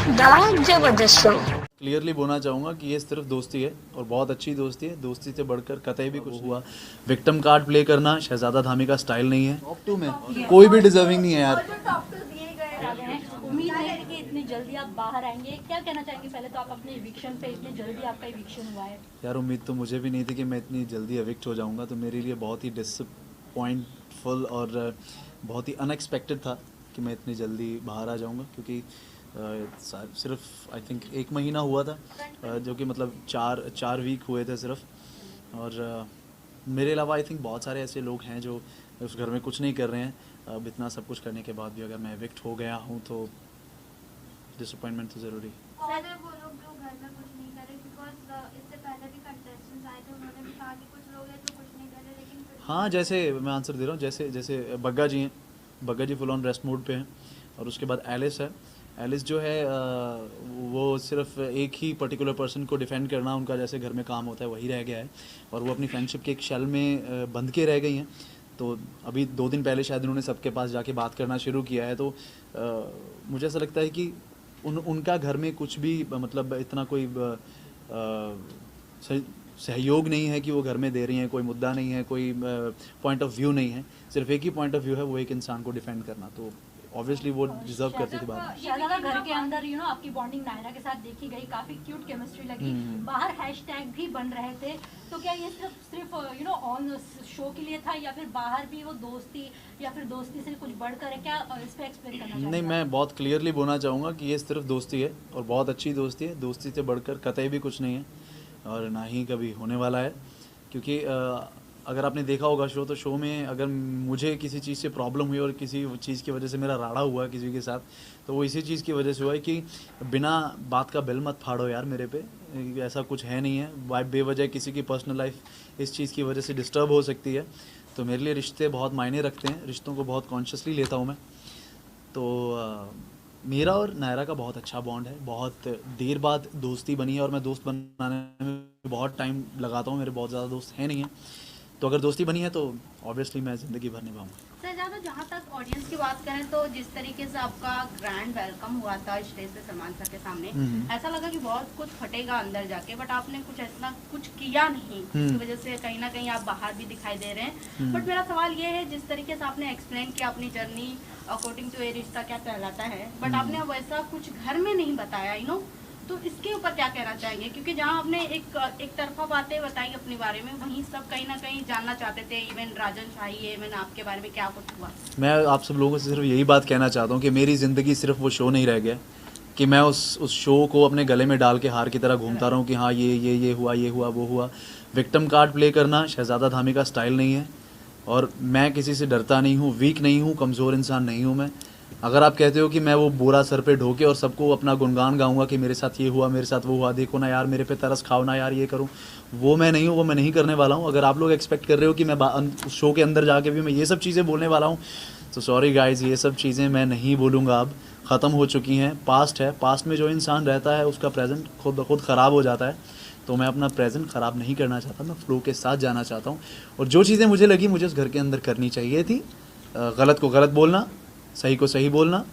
The जबरदस्त show. Clearly बोलना चाहूँगा कि ये सिर्फ दोस्ती है और बहुत अच्छी दोस्ती है। दोस्ती से बढ़कर कतई भी कुछ हुआ। विक्टिम कार्ड प्ले करना शहजादा धामी का स्टाइल नहीं है। टॉप 2 में कोई भी डिजर्विंग नहीं है यार। और जो टॉप 2 दिए गए आ गए हैं, उम्मीद नहीं थी कि इतनी जल्दी आप बाहर आएंगे। क्या कहना चाहेंगे? पहले तो आप अपने इविक्शन पे, इतनी जल्दी आपका इविक्शन हुआ है। यार उम्मीद तो मुझे भी नहीं थी कि मैं इतनी जल्दी एविक्ट हो जाऊँगा, तो मेरे लिए बहुत ही डिसअपॉइंटफुल और बहुत ही अनएक्सपेक्टेड था कि मैं इतनी जल्दी बाहर आ जाऊँगा, क्योंकि सिर्फ आई थिंक 1 महीना हुआ था, जो कि मतलब चार वीक हुए थे सिर्फ। और मेरे अलावा आई थिंक बहुत सारे ऐसे लोग हैं जो उस घर में कुछ नहीं कर रहे हैं। अब इतना सब कुछ करने के बाद भी अगर मैं एविक्ट हो गया हूँ तो डिसअपॉइंटमेंट तो ज़रूरी। और वो लोग जो घर में कुछ नहीं करे, बिकॉज इससे पहले भी कंटेस्टेंट्स आए थे, उन्होंने भी कहा कि कुछ लोग हैं जो कुछ नहीं कर रहे, लेकिन हाँ, जैसे मैं आंसर दे रहा हूँ, जैसे बग्गा जी हैं। बग्गा जी फुल ऑन रेस्ट मोड पे हैं। और उसके बाद एलिस है। एलिस जो है वो सिर्फ एक ही पर्टिकुलर पर्सन को डिफेंड करना उनका जैसे घर में काम होता है वही रह गया है, और वो अपनी फ्रेंडशिप के एक शेल में बंध के रह गई हैं। तो अभी 2 दिन पहले शायद उन्होंने सबके पास जाके बात करना शुरू किया है। तो मुझे ऐसा लगता है कि उनका घर में कुछ भी मतलब इतना कोई सहयोग नहीं है कि वो घर में दे रही हैं। कोई मुद्दा नहीं है, कोई पॉइंट ऑफ व्यू नहीं है। सिर्फ एक ही पॉइंट ऑफ व्यू है, वो एक इंसान को डिफेंड करना। तो ऑब्वियसली वो डिजर्व करती थी बात। शहजादा घर के अंदर आपकी बॉन्डिंग नायरा के साथ देखी गई, काफी क्यूट केमिस्ट्री लगी। बाहर हैशटैग भी बन रहे थे, तो क्या ये सिर्फ ऑन शो के लिए था, या फिर बाहर भी वो दोस्ती, या फिर दोस्ती से कुछ बढ़कर है? क्या इस पे एक्सप्लेन करना चाहेंगे? नहीं, मैं बहुत क्लियरली बोलना चाहूँगा कि ये सिर्फ दोस्ती है और बहुत अच्छी दोस्ती है। दोस्ती से बढ़कर कतई भी कुछ नहीं है और ना ही कभी होने वाला है। क्योंकि अगर आपने देखा होगा शो, तो शो में अगर मुझे किसी चीज़ से प्रॉब्लम हुई और किसी चीज़ की वजह से मेरा राड़ा हुआ किसी के साथ, तो वो इसी चीज़ की वजह से हुआ है कि बिना बात का बिल मत फाड़ो यार मेरे पे। ऐसा कुछ है नहीं है। बेवजह किसी की पर्सनल लाइफ इस चीज़ की वजह से डिस्टर्ब हो सकती है। तो मेरे लिए रिश्ते बहुत मायने रखते हैं, रिश्तों को बहुत कॉन्शियसली लेता हूँ मैं। तो मेरा और नायरा का बहुत अच्छा बॉन्ड है। बहुत देर बाद दोस्ती बनी है और मैं दोस्त बनाने में बहुत टाइम लगाता हूँ। मेरे बहुत ज़्यादा दोस्त हैं नहीं हैं, तो अगर दोस्ती बनी है तो ऑब्वियसली मैं ज़िंदगी भर निभाऊंगा। शहजादा, जहाँ तक ऑडियंस की बात करें तो जिस तरीके से आपका ग्रैंड वेलकम हुआ था स्टेज पे सलमान सर के सामने, ऐसा लगा कि बहुत कुछ फटेगा अंदर जाके, बट आपने ऐसा कुछ किया नहीं, जिसकी वजह से कहीं ना कहीं आप बाहर भी दिखाई दे रहे हैं। बट मेरा सवाल ये है, जिस तरीके से आपने एक्सप्लेन किया अपनी जर्नी अकॉर्डिंग टू ये रिश्ता क्या कहलाता है, बट आपने वैसा कुछ घर में नहीं बताया, तो इसके ऊपर क्या कहना चाहेंगे? क्योंकि जहां आपने एक तरफा बातें बताई अपने बारे में, वहीं सब कहीं ना कहीं जानना चाहते थे। इवन राजन शाही, इवन आपके बारे में क्या कुछ हुआ? मैं आप सब लोगों से सिर्फ यही बात कहना चाहता हूँ कि मेरी ज़िंदगी सिर्फ वो शो नहीं रह गया कि मैं उस शो को अपने गले में डाल के हार की तरह घूमता रहा हूँ कि हाँ ये हुआ वो हुआ। विक्टिम कार्ड प्ले करना शहजादा धामी का स्टाइल नहीं है, और मैं किसी से डरता नहीं हूँ, वीक नहीं हूँ, कमज़ोर इंसान नहीं हूँ मैं। अगर आप कहते हो कि मैं वो बोरा सर पे ढोके और सबको अपना गुणगान गाऊंगा कि मेरे साथ ये हुआ, मेरे साथ वो हुआ, देखो ना यार मेरे पे तरस खाओ ना यार, ये करूं, वो मैं नहीं हूँ, वो मैं नहीं करने वाला हूँ। अगर आप लोग एक्सपेक्ट कर रहे हो कि मैं शो के अंदर जाके भी मैं ये सब चीज़ें बोलने वाला हूँ, तो सॉरी गाइज़, ये सब चीज़ें मैं नहीं बोलूँगा। अब ख़त्म हो चुकी हैं, पास्ट है। पास्ट में जो इंसान रहता है उसका प्रेजेंट खुद ख़राब हो जाता है। तो मैं अपना प्रेजेंट ख़राब नहीं करना चाहता, मैं फ्लो के साथ जाना चाहता हूँ। और जो चीज़ें मुझे लगी मुझे उस घर के अंदर करनी चाहिए थी, गलत को गलत बोलना, सही को सही बोलना,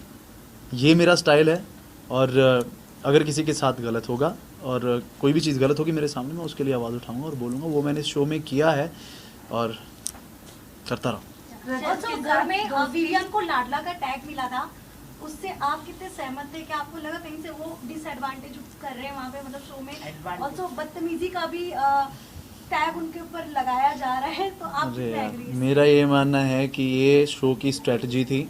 ये मेरा स्टाइल है। और अगर किसी के साथ गलत होगा और कोई भी चीज़ गलत होगी मेरे सामने, मैं उसके लिए आवाज़ उठाऊंगा और बोलूँगा। वो मैंने इस शो में किया है और करता रहूँ। घर में विवियन को लाडला का टैग मिला था, उससे आप कितने सहमत थे? क्या आपको लगा कहीं से वो डिसएडवांटेज कर रहे हैं वहाँ पे, मतलब शो में ऑल्सो बदतमीजी का भी टैग उनके ऊपर लगाया जा रहा है, तो आप मेरा ये मानना है कि ये शो की स्ट्रेटजी थी,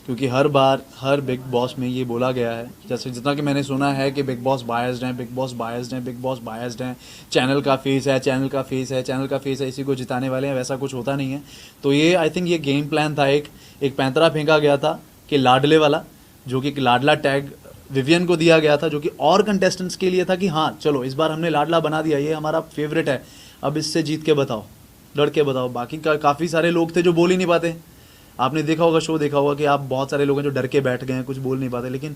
क्योंकि हर बार हर बिग बॉस में ये बोला गया है, जैसे जितना कि मैंने सुना है कि बिग बॉस बायस्ड हैं, बिग बॉस बायस्ड हैं, बिग बॉस बायस्ड हैं, चैनल का फेस है, चैनल का फेस है, चैनल का फेस है, इसी को जिताने वाले हैं। वैसा कुछ होता नहीं है। तो ये आई थिंक ये गेम प्लान था। एक पैंतरा फेंका गया था कि लाडले वाला, जो कि लाडला टैग विवियन को दिया गया था, जो कि और कंटेस्टेंट्स के लिए था कि हाँ चलो इस बार हमने लाडला बना दिया, ये हमारा फेवरेट है, अब इससे जीत के बताओ, लड़ के बताओ। बाकी काफ़ी सारे लोग थे जो बोल ही नहीं पाते। आपने देखा होगा, शो देखा होगा कि आप बहुत सारे लोग हैं जो डर के बैठ गए हैं, कुछ बोल नहीं पाते। लेकिन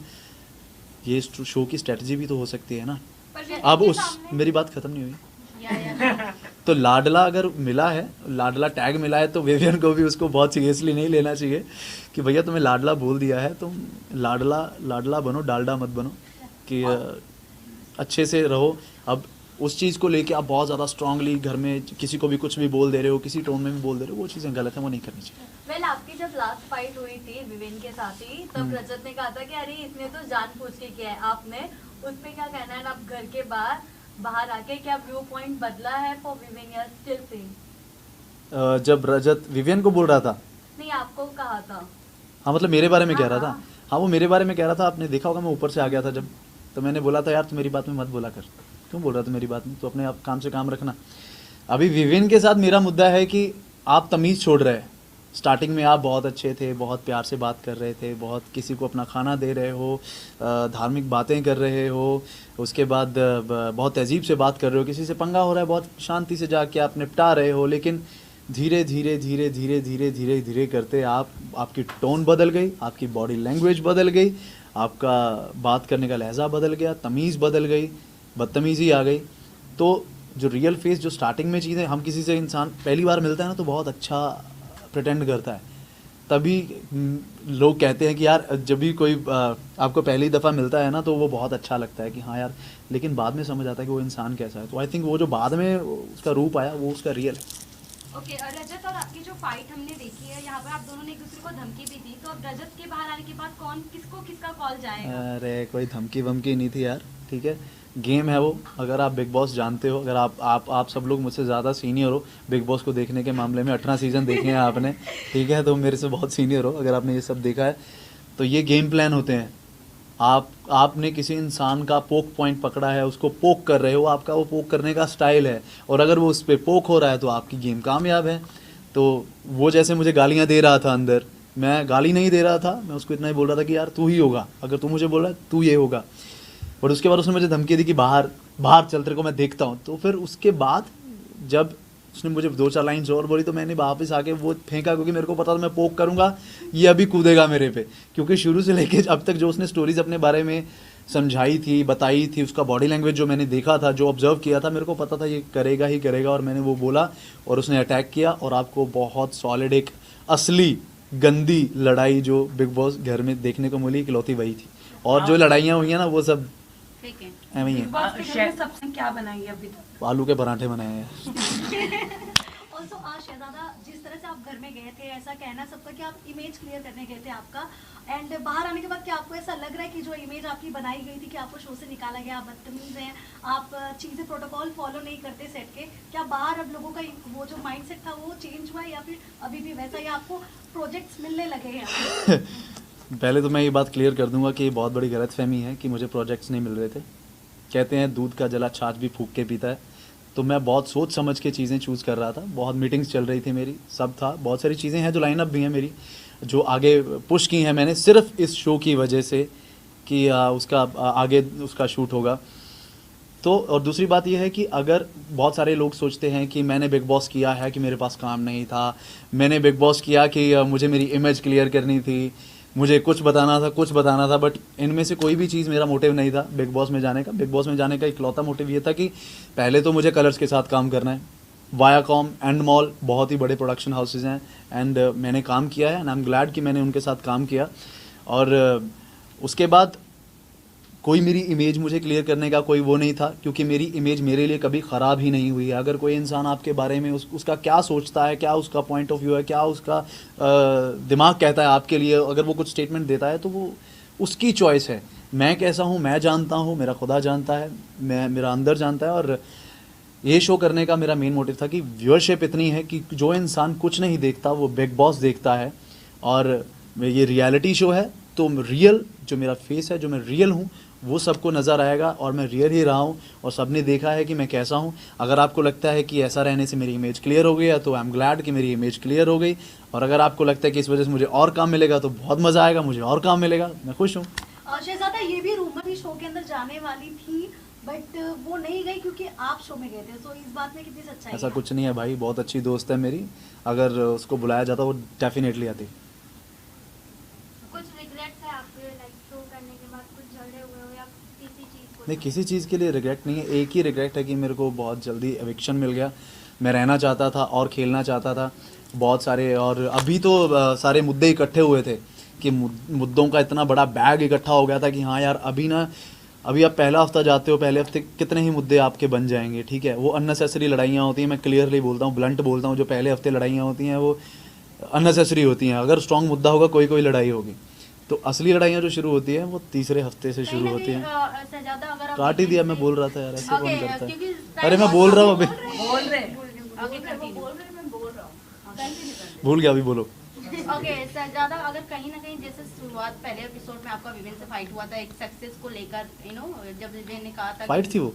ये शो की स्ट्रेटजी भी तो हो सकती है ना। अब मेरी बात खत्म नहीं हुई। तो लाडला अगर मिला है, लाडला टैग मिला है, तो विवियन को भी उसको बहुत सीरियसली नहीं लेना चाहिए कि भैया तुम्हें लाडला बोल दिया है, तुम लाडला लाडला बनो, डालडा मत बनो, कि अच्छे से रहो। अब उस चीज़ को लेके आप बहुत ज़्यादा स्ट्रांगली घर में किसी को भी कुछ भी बोल दे रहे हो, किसी टोन में भी बोल दे रहे हो, वो चीज़ें गलत है, वो नहीं करनी चाहिए। वेल आपकी जब लास्ट फाइट हुई थी विवेन के साथ ही, तब रजत ने कहा था कि अरे इसने तो जानबूझ के किया है, आपने उस पे क्या कहना है? आप घर के बाहर आके क्या व्यू पॉइंट बदला है फॉर विवेन या स्टिल सेम? जब रजत विवियन को बोल रहा था, नहीं आपको कहा था। हाँ मतलब मेरे बारे में कह रहा था, हाँ। हाँ वो मेरे बारे में कह रहा था। आपने देखा होगा मैं ऊपर से आ गया था जब, तो मैंने बोला था यार तू मेरी बात में मत बोला कर, क्यों बोल रहा था मेरी बात में, तो अपने आप काम से काम रखना। अभी विविन के साथ मेरा मुद्दा है कि आप तमीज़ छोड़ रहे हैं। स्टार्टिंग में आप बहुत अच्छे थे, बहुत प्यार से बात कर रहे थे, बहुत किसी को अपना खाना दे रहे हो, धार्मिक बातें कर रहे हो, उसके बाद बहुत तहजीब से बात कर रहे हो, किसी से पंगा हो रहा है बहुत शांति से जाके आप निपटा रहे हो, लेकिन धीरे धीरे धीरे धीरे धीरे धीरे धीरे करते आपकी टोन बदल गई, आपकी बॉडी लैंग्वेज बदल गई, आपका बात करने का लहजा बदल गया, तमीज़ बदल गई, बदतमीज़ी आ गई। तो जो रियल फेस, जो स्टार्टिंग में चीज़ें, हम किसी से इंसान पहली बार मिलता है ना तो बहुत अच्छा प्रिटेंड करता है, तभी लोग कहते हैं कि यार जब भी कोई आपको पहली दफ़ा मिलता है ना तो वो बहुत अच्छा लगता है कि हाँ यार, लेकिन बाद में समझ आता है कि वो इंसान कैसा है। तो आई थिंक वो जो बाद में उसका रूप आया वो उसका रियल है। ओके रजत और आपकी जो फाइट हमने देखी है यहाँ पर, आप दोनों ने एक दूसरे को धमकी भी दी, तो अब रजत के बाहर आने के बाद कौन किसका कॉल जाएगा? अरे कोई धमकी वमकी नहीं थी यार, ठीक है, गेम है वो। अगर आप बिग बॉस जानते हो, अगर आप सब लोग मुझसे ज़्यादा सीनियर हो बिग बॉस को देखने के मामले में, 18 सीज़न देखे हैं आपने, ठीक है, तो मेरे से बहुत सीनियर हो, अगर आपने ये सब देखा है तो ये गेम प्लान होते हैं। आपने किसी इंसान का पोक पॉइंट पकड़ा है, उसको पोक कर रहे हो, आपका वो पोक करने का स्टाइल है, और अगर वो उस पर पोक हो रहा है तो आपकी गेम कामयाब है। तो वो जैसे मुझे गालियाँ दे रहा था अंदर, मैं गाली नहीं दे रहा था, मैं उसको इतना ही बोल रहा था कि यार तू ही होगा, अगर तू मुझे बोल रहा है तू ये होगा। और उसके बाद उसने मुझे धमकी दी कि बाहर चल, तेरे को मैं देखता हूँ। तो फिर उसके बाद जब उसने मुझे 2-4 लाइन्स और बोली तो मैंने वापस आके वो फेंका, क्योंकि मेरे को पता था मैं पोक करूँगा ये अभी कूदेगा मेरे पे, क्योंकि शुरू से लेके अब तक जो उसने स्टोरीज अपने बारे में समझाई थी, बताई थी, उसका बॉडी लैंग्वेज जो मैंने देखा था, जो ऑब्जर्व किया था, मेरे को पता था ये करेगा ही करेगा, और मैंने वो बोला और उसने अटैक किया। और आपको बहुत सॉलिड एक असली गंदी लड़ाई जो बिग बॉस घर में देखने को मिली, इकलौती वही थी। और जो लड़ाइयाँ हुई हैं ना वो सब ठीक है। ऐਵੇਂ ही बिग है। बॉस के घर में सबसे क्या बनाई है अभी तक? आलू के पराठे बनाए हैं। ऑल्सो शहजादा, जिस तरह से आप घर में गए थे, ऐसा कहना सबका कि आप इमेज क्लियर करने गए थे आपका, एंड बाहर आने के बाद क्या आपको ऐसा लग रहा है कि जो इमेज आपकी बनाई गई थी कि आपको शो से निकाला गया, आप बदतमीज हैं, आप चीज़ें प्रोटोकॉल फॉलो नहीं करते सेट के, क्या बाहर अब लोगों का वो जो माइंडसेट था वो चेंज हुआ है, या फिर अभी भी वैसा, या आपको प्रोजेक्ट्स मिलने लगे हैं? पहले तो मैं ये बात क्लियर कर दूंगा कि ये बहुत बड़ी गलतफहमी है कि मुझे प्रोजेक्ट्स नहीं मिल रहे थे। कहते हैं दूध का जला छाछ भी फूंक के पीता है, तो मैं बहुत सोच समझ के चीज़ें चूज़ कर रहा था, बहुत मीटिंग्स चल रही थी मेरी, सब था, बहुत सारी चीज़ें हैं जो लाइनअप भी हैं मेरी, जो आगे पुश की हैं मैंने सिर्फ इस शो की वजह से कि उसका आगे उसका शूट होगा। तो और दूसरी बात यह है कि अगर बहुत सारे लोग सोचते हैं कि मैंने बिग बॉस किया है कि मेरे पास काम नहीं था, मैंने बिग बॉस किया कि मुझे मेरी इमेज क्लियर करनी थी, मुझे कुछ बताना था, बट इनमें से कोई भी चीज़ मेरा मोटिव नहीं था बिग बॉस में जाने का। बिग बॉस में जाने का इकलौता मोटिव ये था कि पहले तो मुझे कलर्स के साथ काम करना है, वायाकॉम एंड मॉल बहुत ही बड़े प्रोडक्शन हाउसेज हैं, एंड मैंने काम किया है, एंड आई एम ग्लैड कि मैंने उनके साथ काम किया। और उसके बाद कोई मेरी इमेज मुझे क्लियर करने का कोई वो नहीं था, क्योंकि मेरी इमेज मेरे लिए कभी ख़राब ही नहीं हुई है। अगर कोई इंसान आपके बारे में उसका क्या सोचता है, क्या उसका पॉइंट ऑफ व्यू है, क्या उसका दिमाग कहता है आपके लिए, अगर वो कुछ स्टेटमेंट देता है तो वो उसकी चॉइस है। मैं कैसा हूँ मैं जानता हूँ, मेरा खुदा जानता है, मेरा अंदर जानता है। और ये शो करने का मेरा मेन मोटिव था कि व्यूअरशिप इतनी है कि जो इंसान कुछ नहीं देखता वो बिग बॉस देखता है, और ये रियलिटी शो है तो रियल जो मेरा फेस है, जो मैं रियल हूँ वो सबको नज़र आएगा, और मैं रियल ही रहा हूँ और सबने देखा है कि मैं कैसा हूँ। अगर आपको लगता है कि ऐसा रहने से मेरी इमेज क्लियर हो गई है तो आई एम ग्लैड कि मेरी इमेज क्लियर हो गई, और अगर आपको लगता है कि इस वजह से मुझे और काम मिलेगा तो बहुत मज़ा आएगा, मुझे और काम मिलेगा, मैं खुश हूँ। शहजादा, ये भी रूमर भी शो के अंदर जाने वाली थी, बट वो नहीं गई क्योंकि आप शो में गए थे, तो इस बात में कितनी सच्चाई है? ऐसा कुछ नहीं है भाई, बहुत अच्छी दोस्त है मेरी, अगर उसको बुलाया जाता वो डेफिनेटली आती। कुछ रिग्रेट्स है आपके लाइक शो करने के बाद, कुछ झगड़े हुए हो या किसी चीज़ को? नहीं, किसी चीज़ के लिए रिग्रेट नहीं है, एक ही रिग्रेट है कि मेरे को बहुत जल्दी एविक्शन मिल गया, मैं रहना चाहता था और खेलना चाहता था बहुत सारे। और अभी तो सारे मुद्दे इकट्ठे हुए थे कि मुद्दों का इतना बड़ा बैग इकट्ठा हो गया था कि हाँ यार अभी आप पहला हफ्ता जाते हो, पहले हफ्ते कितने ही मुद्दे आपके बन जाएंगे, ठीक है। वो अननेसेसरी लड़ाइयाँ होती हैं, मैं क्लियरली बोलता हूँ, ब्लंट बोलता हूँ, जो पहले हफ्ते लड़ाइयाँ होती हैं वो अननेसेसरी होती हैं। अगर स्ट्रॉन्ग मुद्दा होगा कोई लड़ाई होगी, तो असली लड़ाइयाँ जो शुरू होती हैं वो तीसरे हफ्ते से शुरू होती हैं। शहजादा अगर आप काट ही दिया, मैं बोल रहा था यार, ऐसे कौन Okay, करता क्योंकि है। अरे मैं बोल रहा हूँ अभी, आगे continue। भूल गया, अभी बोलो। ओके शहजादा, अगर कहीं ना कहीं जैसे शुरुआत पहले एपिसोड में आपका विवेन से फाइट हुआ था एक सक्सेस को लेकर, जब विवेन ने कहा था फाइट थी वो,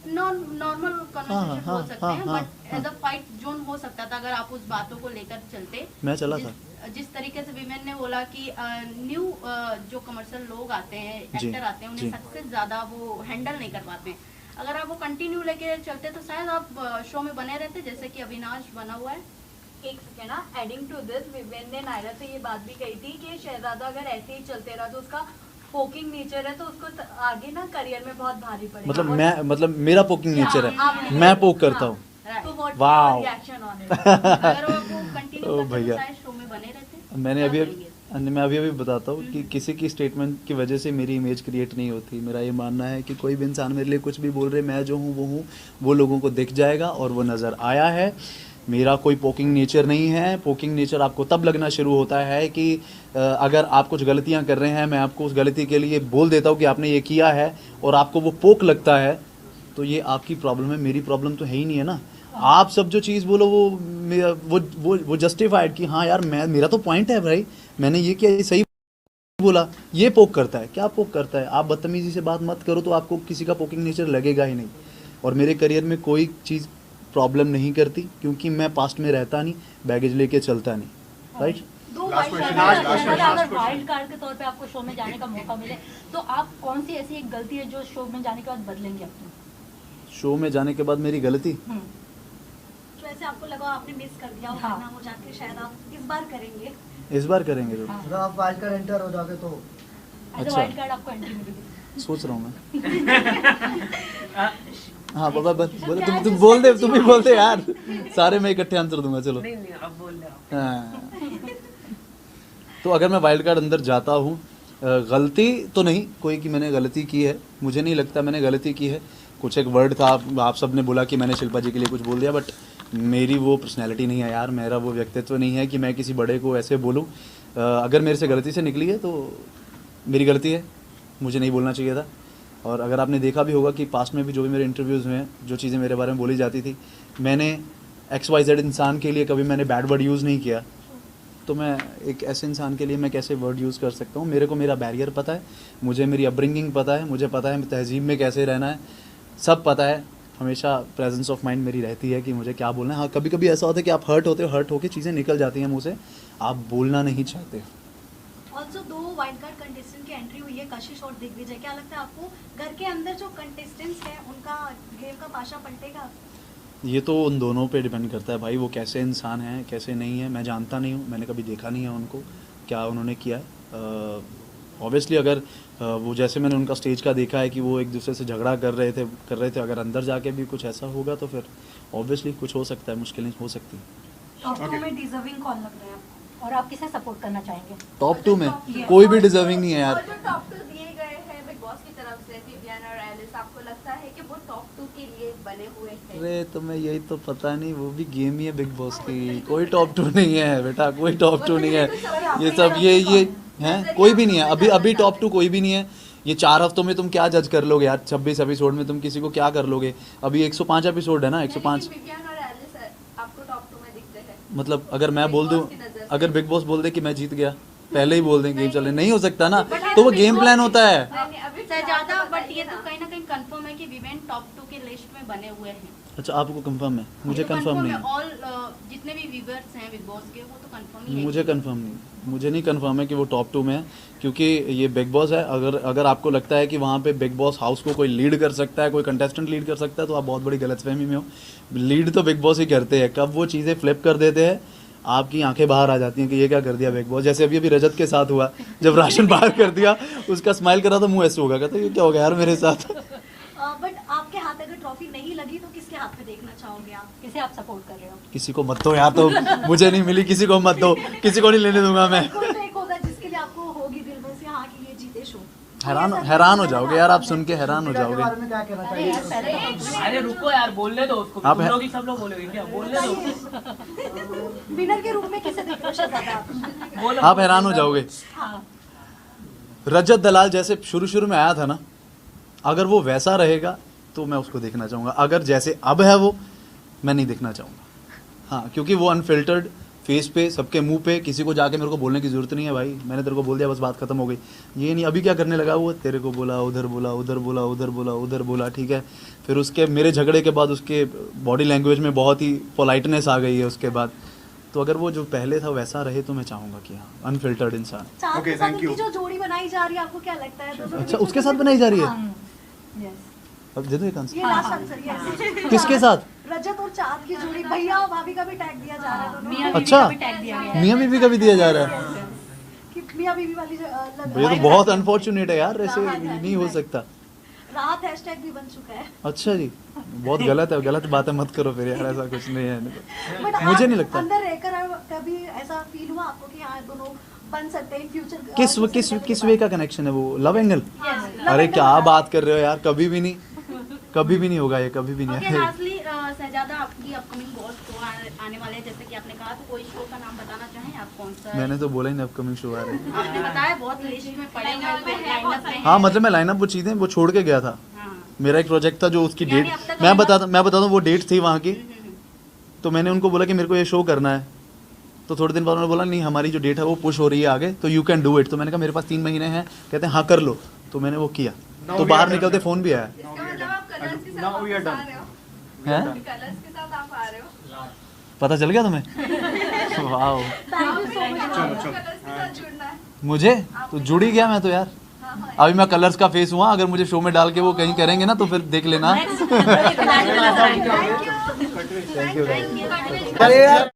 नॉर्मल कन्वर्सेशन हाँ, बोल सकते हाँ, हैं, हाँ, but as a fight zone हो सकता था अगर आप उस बातों को लेकर चलते। मैं चला था। जिस तरीके से विमेन ने बोला कि न्यू जो कमर्शियल लोग आते हैं, जी, एक्टर आते हैं, उन्हें जी। सक्सेस ज्यादा वो हैंडल नहीं कर पाते हैं। अगर आप वो कंटिन्यू लेके चलते तो शायद आप शो में बने रहते, जैसे कि अविनाश बना हुआ है। एक सेकेंड ना, एडिंग टू दिस, विवेन ने नायरा से ये बात भी कही थी कि शहजादा अगर ऐसे ही चलते रहा तो उसका पोकिंग नेचर है, तो उसको आगे ना करियर में बहुत भारी पड़ेगा। मतलब मेरा पोकिंग नेचर है, आपने- मैं पोक करता हूँ। तो what Wow. Reaction on it? अगर वो कंटिन्यू ओ करते तो भैया। शायद शो में बने रहते। मैं अभी बताता हूँ कि किसी की स्टेटमेंट की वजह से मेरी इमेज क्रिएट नहीं होती। मेरा ये मानना है कि कोई भी इंसान मेरे लिए कुछ भी बोल रहे, मैं जो हूँ वो लोगों को दिख जाएगा और वो नज़र आया है। मेरा कोई पोकिंग नेचर नहीं है। पोकिंग नेचर आपको तब लगना शुरू होता है कि अगर आप कुछ गलतियाँ कर रहे हैं, मैं आपको उस गलती के लिए बोल देता हूँ कि आपने ये किया है और आपको वो पोक लगता है, तो ये आपकी प्रॉब्लम है, मेरी प्रॉब्लम तो है ही नहीं है ना। आप सब जो चीज़ बोलो वो जस्टिफाइड कि हाँ यार मेरा तो पॉइंट है भाई, मैंने ये किया, ये सही बोला, ये पोक करता है। क्या पोक करता है? आप बदतमीजी से बात मत करो तो आपको किसी का पोकिंग नेचर लगेगा ही नहीं। और मेरे करियर में कोई चीज़ प्रॉब्लम नहीं करती क्योंकि मैं पास्ट में रहता नहीं, बैगेज लेके चलता नहीं, राइट। दो Last question, अगर वाइल्ड कार्ड के तौर पे आपको शो में जाने का मौका मिले तो आप कौन सी ऐसी एक गलती है जो शो में जाने के बाद बदलेंगे अपनी? शो में जाने के बाद मेरी गलती, तो ऐसे आपको लगा आपने मिस कर दिया, हाँ। हो जाके शायद आप इस बार करेंगे। इस बार करेंगे तो हाँ। अगर आप वाइल्ड कार्ड एंटर हो जाओगे तो एज अच्छा। वाइल्ड कार्ड आपको एंट्री मिलेगी। सोच रहा हूँ मैं। हाँ बाबा बोले, तुम बोल दे, तुम ही बोल दे यार, सारे मैं इकट्ठे आंसर दूंगा, चलो। हाँ। तो अगर मैं वाइल्ड कार्ड अंदर जाता हूँ, गलती तो नहीं कोई कि मैंने गलती की है, मुझे नहीं लगता मैंने गलती की है। कुछ एक वर्ड था, आप सब ने बोला कि मैंने शिल्पा जी के लिए कुछ बोल दिया, बट मेरी वो पर्सनैलिटी नहीं है यार, मेरा वो व्यक्तित्व नहीं है कि मैं किसी बड़े को ऐसे बोलूँ। अगर मेरे से गलती से निकली है तो मेरी गलती है, मुझे नहीं बोलना चाहिए था। और अगर आपने देखा भी होगा कि पास्ट में भी जो भी मेरे इंटरव्यूज़ हुए हैं, जो चीज़ें मेरे बारे में बोली जाती थी, मैंने XYZ इंसान के लिए कभी मैंने बैड वर्ड यूज़ नहीं किया। तो मैं एक ऐसे इंसान के लिए मैं कैसे वर्ड यूज़ कर सकता हूँ? मेरे को मेरा बैरियर पता है, मुझे मेरी अपब्रिंगिंग पता है, मुझे पता है तहज़ीब में कैसे रहना है, सब पता है। हमेशा प्रेजेंस ऑफ माइंड मेरी रहती है कि मुझे क्या बोलना है। हाँ, कभी कभी ऐसा होता है कि आप हर्ट होते हो, हर्ट होकर चीज़ें निकल जाती हैं मुँह से, आप बोलना नहीं चाहते। ऑल्सो 2 वाइल्ड कार्ड कंटेस्टेंट की एंट्री हुई है, कशिश और दिग्विजय। क्या लगता है आपको घर के अंदर जो कंटेस्टेंट्स हैं उनका गेम का पाशा पलटेगा? ये तो उन दोनों पे डिपेंड करता है भाई, वो कैसे इंसान हैं कैसे नहीं है। मैं जानता नहीं हूँ, मैंने कभी देखा नहीं है उनको, क्या उन्होंने किया है। ऑब्वियसली अगर वो जैसे मैंने उनका स्टेज का देखा है कि वो एक दूसरे से झगड़ा कर रहे थे, अगर अंदर जाके भी कुछ ऐसा होगा तो फिर ऑब्वियसली कुछ हो सकता है, मुश्किलें हो सकती हैं। टॉप 2 में डिजर्विंग कौन लग रहा है आपको और आप किसे सपोर्ट करना चाहेंगे? टॉप 2 में कोई भी डिजर्विंग नहीं है यार। और जो टॉप 2 दिए गए हैं बिग बॉस की तरफ से, विवियन और एलिस, आपको लगता है कि वो टॉप 2 के लिए बने हुए हैं? अरे तुम्हें यही तो पता नहीं, वो भी गेम ही है बिग बॉस की, कोई टॉप 2 नहीं है बेटा, कोई टॉप 2 नहीं है। ये सब ये हैं, कोई भी नहीं है अभी टॉप 2 कोई भी नहीं है। ये 4 हफ्तों में तुम क्या जज कर लोगे यार? 26 एपिसोड में तुम किसी को क्या कर लोगे? अभी 105 एपिसोड है ना, 105। विवियन और एलिस आपको टॉप 2 में दिखते हैं? मतलब अगर मैं बोल दूं, Big Boss की नज़र से। अगर बिग बॉस बोल दे कि मैं जीत गया, पहले ही बोल दें गेम चल रहे, नहीं हो सकता ना, तो वो गेम प्लान होता है। शहजादा, बट ये तो कहीं ना कहीं कंफर्म है कि विवेन टॉप 2 के लिस्ट में बने हुए हैं। अच्छा, आपको कंफर्म है? मुझे कंफर्म नहीं है। ऑल जितने भी व्यूअर्स हैं बिग बॉस के, वो तो कंफर्म ही है। मुझे कंफर्म नहीं, मुझे नहीं कंफर्म है कि वो टॉप 2 में है, क्योंकि ये बिग बॉस है। अगर आपको लगता है कि वहाँ पे बिग बॉस हाउस को कोई लीड कर सकता है, कोई कंटेस्टेंट लीड कर सकता है, तो आप बहुत बड़ी गलतफहमी में हो। लीड तो बिग बॉस ही करते हैं, कब वो चीज़ें फ्लिप कर देते हैं आपकी आंखें बाहर आ जाती हैं कि ये क्या कर दिया बिग बॉस। जैसे अभी रजत के साथ हुआ, जब राशन बाहर कर दिया, उसका स्माइल करा तो मुँह ऐसे होगा, कहता ये क्या हो गया यार मेरे साथ। बट आपके हाथ अगर ट्रॉफी नहीं लगी तो किसके हाथ में देखना चाहोगे आप, किसे आप सपोर्ट कर रहे हो? किसी को मत दो यार, तो मुझे नहीं मिली, किसी को मत दो, किसी को नहीं लेने दूंगा मैं। कोई तो एक होगा जिसके लिए आपको होगी दिल में से हाँ कि ये जीते शो। हैरान हो जाओगे यार, आप सुन के हैरान हो दीपिका के जाओगे। बारे में क्या कहना अरे यार चाहिए? पहले तो अरे रुको यार, बोलने दो उसको, आप तुम है- लोग ही सब लोग बोलोगे क्या, बोलने दो। विनर के रूप में किसे देख रहे हो शहजादा आप? बोलो आप हैरान हो जाओगे। हाँ रजत दलाल जैसे शुरू में आया था ना, अगर वो वैसा रहेगा तो मैं उसको देखना चाहूँगा। अगर जैसे अब है वो, मैं नहीं देखना चाहूँगा। हाँ, क्योंकि वो अनफिल्टर्ड फेस पे, सबके मुंह पे, किसी को जाके मेरे को बोलने की ज़रूरत नहीं है भाई, मैंने तेरे को बोल दिया बस बात खत्म हो गई। ये नहीं अभी क्या करने लगा वो, तेरे को बोला, उधर बोला, उधर बोला, उधर बोला, उधर बोला, ठीक है। फिर उसके मेरे झगड़े के बाद उसके बॉडी लैंग्वेज में बहुत ही पोलाइटनेस आ गई है उसके बाद। तो अगर वो जो पहले था वैसा रहे तो मैं चाहूँगा कि हाँ, अनफिल्टर्ड इंसान। चांद Okay, के साथ thank you. उनकी जो जोड़ी बनाई जा रही है आपको क्या लगता है? दोनों के अच्छा, बीच उसके में साथ जो- बनाई जा रही है? हाँ, yes. अब दे दो एक आंसर। ये लास्ट आंसर yes. किसके साथ? रजत और चांद की जोड़ी, भैया और भाभी का भी टैग दिया जा रहा है दोनों को। अच्छा, मियाँ बीवी का भी दिया जा रहा है। कि मियां बीवी वाली जो, ये तो बहुत अनफॉर्चुनेट है यार, ऐसे नहीं हो सकता। राहत हैशटैग भी बन चुका है। अच्छा जी, बहुत गलत है, गलत बातें मत करो फिर यार, ऐसा कुछ नहीं है। But मुझे आप नहीं लगता। अंदर रहकर कभी ऐसा फील हुआ आपको कि हाँ दोनों बन सकते हैं फ्यूचर? किस वे का कनेक्शन है वो? Love angle? अरे क्या बात कर रहे हो यार, कभी भी नहीं, कभी भी नहीं होगा ये, कभी भी ओके, नहीं। लास्टली शहजादा, आपकी अपकमिंग बहुत शो आने वाले हैं जैसे कि आपने कहा, तो कोई शो का नाम बताना चाहें आप, कौन सा? मैंने तो बोला ही नहीं अपकमिंग शो आ रहे हैं। आपने बताया बहुत लिस्ट में पड़े हुए हैं, लाइनअप में हाँ हैं। मतलब मैं लाइनअप वो चीज़ें वो छोड़ के गया था। हाँ। मेरा एक प्रोजेक्ट था जो उसकी यानी डेट, अब तक मैं lineup- बता दूँ वो डेट थी वहाँ की। तो मैंने उनको बोला कि मेरे को ये शो करना है। तो थोड़े दिन बाद उन्होंने बोला नहीं, हमारी जो डेट है वो पुश हो रही है आगे, तो यू कैन डू इट। तो मैंने कहा मेरे पास 3 महीने हैं, कहते हैं हाँ कर लो। तो मैंने वो किया, तो बाहर निकलते फ़ोन भी आया। Now we are done. हैं? कलर्स के साथ आप आ रहे हो, पता चल गया तुम्हें? वाह, कलर्स के साथ जुड़ना है। मुझे तो जुड़ ही गया मैं तो यार। अभी मैं कलर्स का फेस हुआ, अगर मुझे शो में डाल के वो कहीं करेंगे ना तो फिर देख लेना। Thank you. Thank you. अरे यार